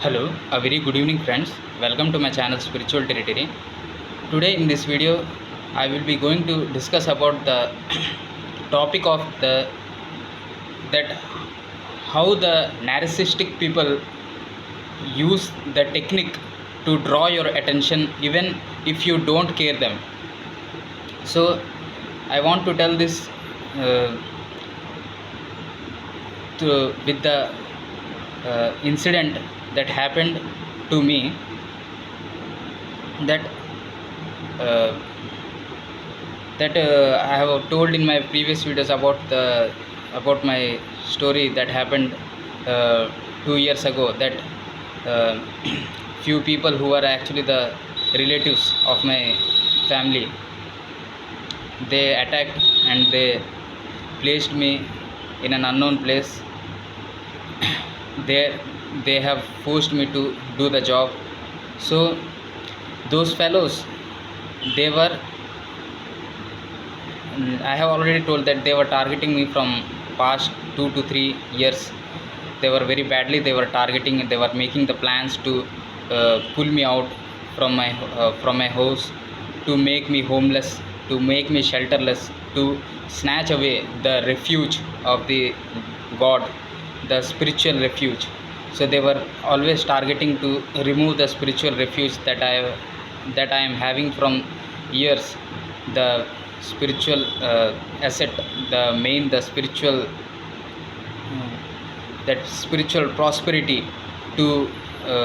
Hello, a very good evening, friends. Welcome to my channel Spiritual Territory. Today in this video, I will be going to discuss about the topic of the that how the narcissistic people use the technique to draw your attention even if you don't care them. So I want to tell this uh, with the incident that happened to me, that uh, I have told in my previous videos about my story that happened 2 years ago. That uh, few people who are actually the relatives of my family, they attacked and they placed me in an unknown place. There they have forced me to do the job. So those fellows, they were I have already told that they were targeting me from past 2 to 3 years. They were very badly. They were targeting. They were making the plans to pull me out from my house, to make me homeless, to make me shelterless, to snatch away the refuge of the God, the spiritual refuge. So they were always targeting to remove the spiritual refuge that I am having from years. The spiritual asset, the spiritual that spiritual prosperity, to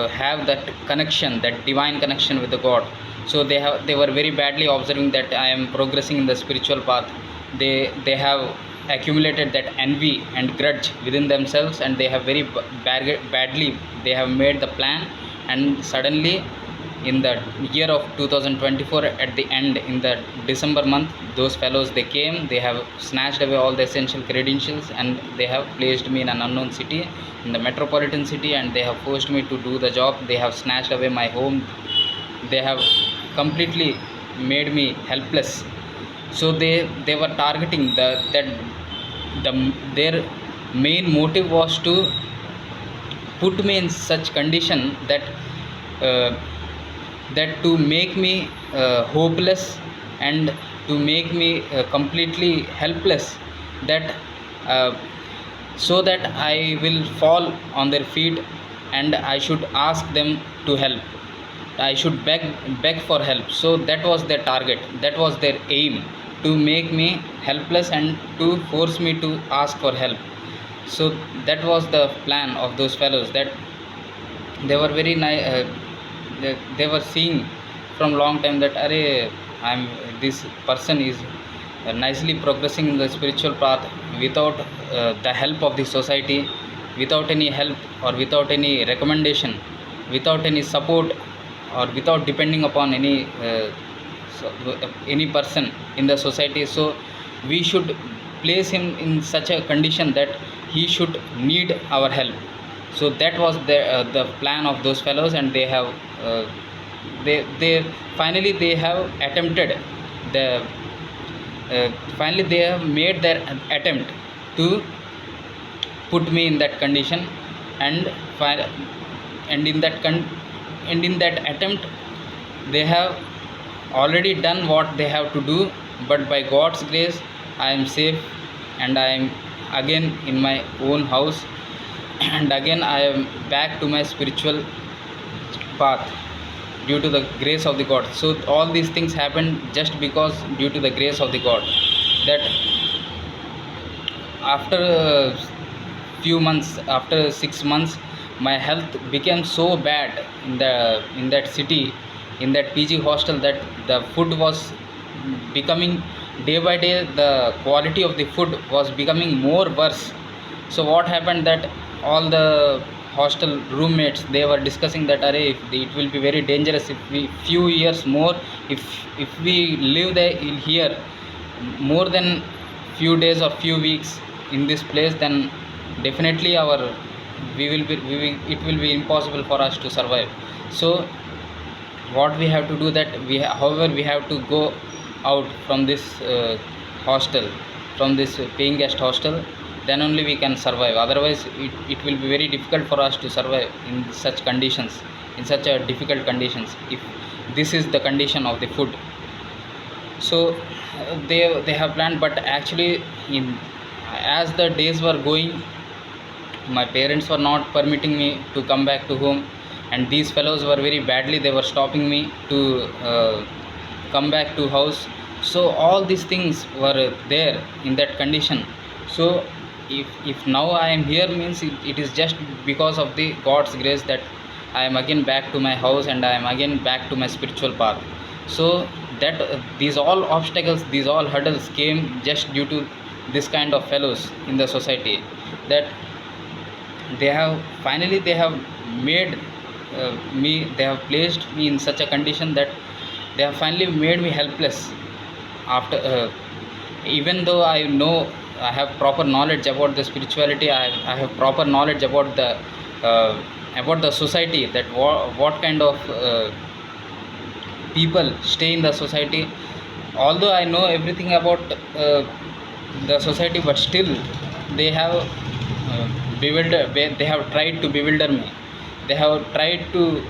have that connection, that divine connection with the God. So they were very badly observing that I am progressing in the spiritual path. They have accumulated that envy and grudge within themselves, and they have very badly they have made the plan. And suddenly, in the year of 2024, at the end, in the December month, those fellows, they came, they have snatched away all the essential credentials, and they have placed me in an unknown city, in the metropolitan city, and they have forced me to do the job. They have snatched away my home. They have completely made me helpless. So they were targeting their main motive was to put me in such condition that uh, to make me hopeless, and to make me completely helpless, that uh, so that I will fall on their feet, and I should ask them to help. I should beg for help. So that was their target. That was their aim, to make me helpless and to force me to ask for help. So that was the plan of those fellows. That they were very nice. They were seeing from long time that array I'm this person is nicely progressing in the spiritual path without the help of the society, without any help or without any recommendation, without any support, or without depending upon any person in the society. So we should place him in such a condition that he should need our help. So that was the plan of those fellows, and they have they finally they have attempted the finally they have made their attempt to put me in that condition. And and in that attempt, they have already done what they have to do. But by God's grace, I am safe, and I am again in my own house, and again I am back to my spiritual path, due to the grace of the God. So all these things happened just because due to the grace of the God. That after few months, after 6 months, my health became so bad in that city, in that PG hostel, that the food was becoming day by day, the quality of the food was becoming more worse. So what happened, that all the hostel roommates, they were discussing that array, it will be very dangerous if we few years more, if we live there in here more than few days or few weeks in this place, then definitely it will be impossible for us to survive. So what we have to do, that however we have to go out from this hostel, from this paying guest hostel, then only we can survive. Otherwise it will be very difficult for us to survive in such conditions, in such a difficult conditions, if this is the condition of the food. So they have planned, but actually in as the days were going, my parents were not permitting me to come back to home, and these fellows were very badly, they were stopping me to come back to house. So all these things were there in that condition. So if now I am here, means it is just because of the God's grace that I am again back to my house, and I am again back to my spiritual path. So that these all obstacles, these all hurdles came just due to this kind of fellows in the society, that they have made they have placed me in such a condition that they have finally made me helpless. After even though I know, I have proper knowledge about the spirituality, I have proper knowledge about the society, that what kind of people stay in the society. Although I know everything about the society, but still they have they have tried to bewilder me. They have tried to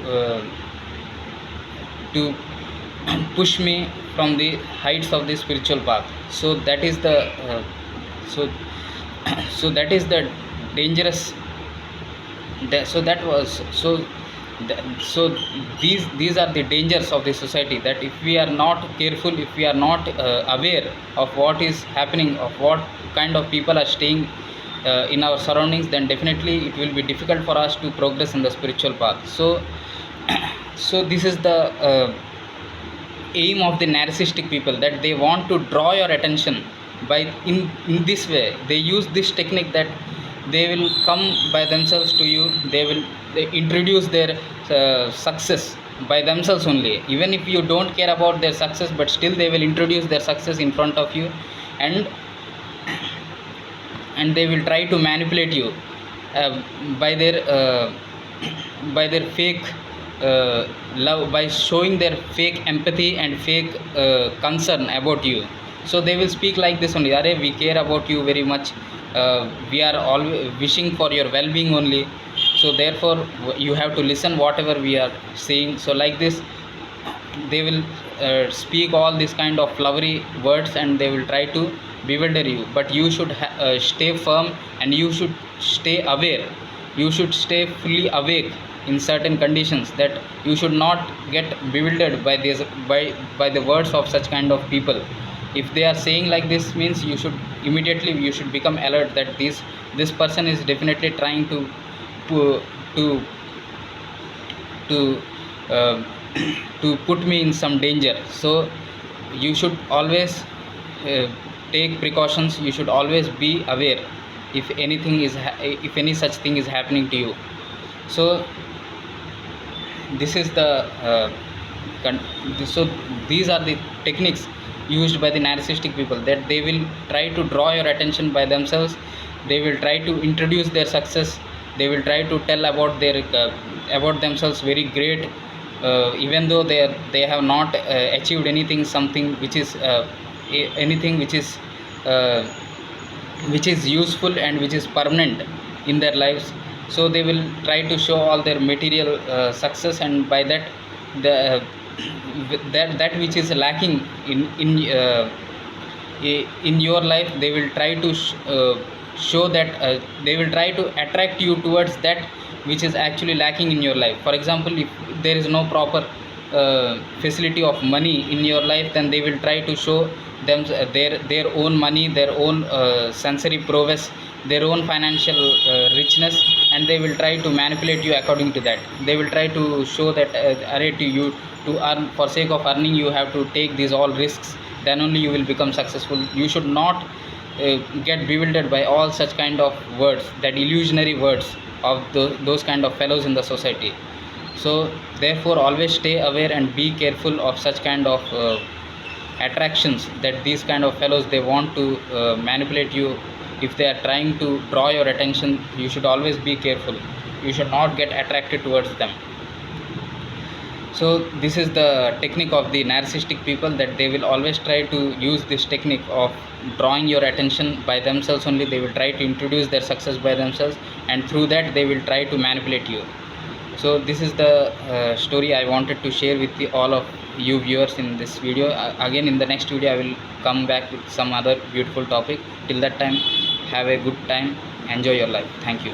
push me from the heights of the spiritual path. So that is the so so that is the dangerous, so that was so these are the dangers of the society, that if we are not careful, if we are not aware of what is happening, of what kind of people are staying in our surroundings, then definitely it will be difficult for us to progress in the spiritual path. So this is the aim of the narcissistic people, that they want to draw your attention by in this way. They use this technique, that they will come by themselves to you, they introduce their success by themselves only, even if you don't care about their success, but still they will introduce their success in front of you, and they will try to manipulate you uh, by their uh, by their fake love, by showing their fake empathy and fake concern about you. So they will speak like this only: "Are, we care about you very much, we are always wishing for your well-being only, so therefore you have to listen whatever we are saying." So like this they will speak all these kind of flowery words, and they will try to bewilder you. But you should stay firm, and you should stay aware, you should stay fully awake in certain conditions, that you should not get bewildered by this, by the words of such kind of people. If they are saying like this, means you should immediately, you should become alert, that this person is definitely trying to to to uh, to put me in some danger. So you should always uh, take precautions, you should always be aware if anything is if any such thing is happening to you. So this is the so these are the techniques used by the narcissistic people, that they will try to draw your attention by themselves, they will try to introduce their success, they will try to tell about their about themselves very great, even though they have not achieved anything, something which is anything uh, which is useful and which is permanent in their lives. So they will try to show all their material success, and by that the that which is lacking in your life, they will try to show that they will try to attract you towards that which is actually lacking in your life. For example, if there is no proper facility of money in your life, then they will try to show them their own money, their own sensory prowess, their own financial richness, and they will try to manipulate you according to that. They will try to show that array to you, to earn, for sake of earning you have to take these all risks, then only you will become successful. You should not get bewildered by all such kind of words, that illusionary words of those kind of fellows in the society. So therefore always stay aware and be careful of such kind of attractions, that these kind of fellows, they want to manipulate you. If they are trying to draw your attention, you should always be careful, you should not get attracted towards them. So this is the technique of the narcissistic people, that they will always try to use this technique of drawing your attention by themselves only. They will try to introduce their success by themselves, and through that they will try to manipulate you. So this is the story I wanted to share with all of you viewers in this video. Again, in the next video I will come back with some other beautiful topic. Till that time, have a good time, enjoy your life. Thank you.